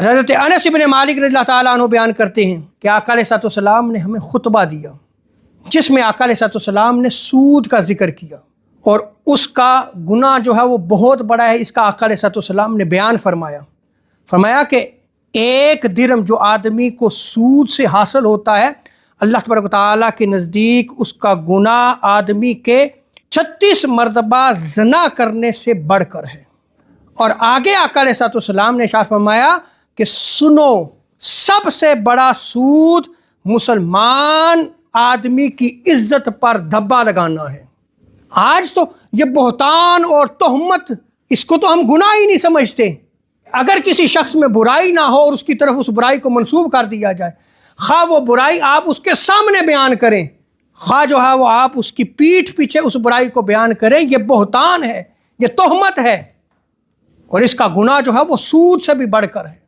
हज़रत अनस इब्न मालिक रज़ियल्लाहु ताला अन्हु बयान करते हैं कि आका अलैहिस्सलाम ने हमें खुतबा दिया जिसमें आका अलैहिस्सलाम ने सूद का जिक्र किया और उसका गुनाह जो है वो बहुत बड़ा है। इसका आका अलैहिस्सलाम ने बयान फरमाया कि एक दिरहम जो आदमी को सूद से हासिल होता है, अल्लाह तबारक व तआला के नज़दीक उसका गुनाह आदमी के 36 मरतबा ज़ना करने से बढ़कर है। और आगे आका अलैहिस्सलाम ने इरशाद फरमाया कि सुनो, सबसे बड़ा सूद मुसलमान आदमी की इज्जत पर धब्बा लगाना है। आज तो ये बहतान और तोहमत, इसको तो हम गुनाह ही नहीं समझते। अगर किसी शख्स में बुराई ना हो और उसकी तरफ उस बुराई को मंसूब कर दिया जाए, खा वो बुराई आप उसके सामने बयान करें, खा जो है वो आप उसकी पीठ पीछे उस बुराई को बयान करें, ये बहतान है, ये तोहमत है और इसका गुनाह जो है वो सूद से भी बढ़कर है।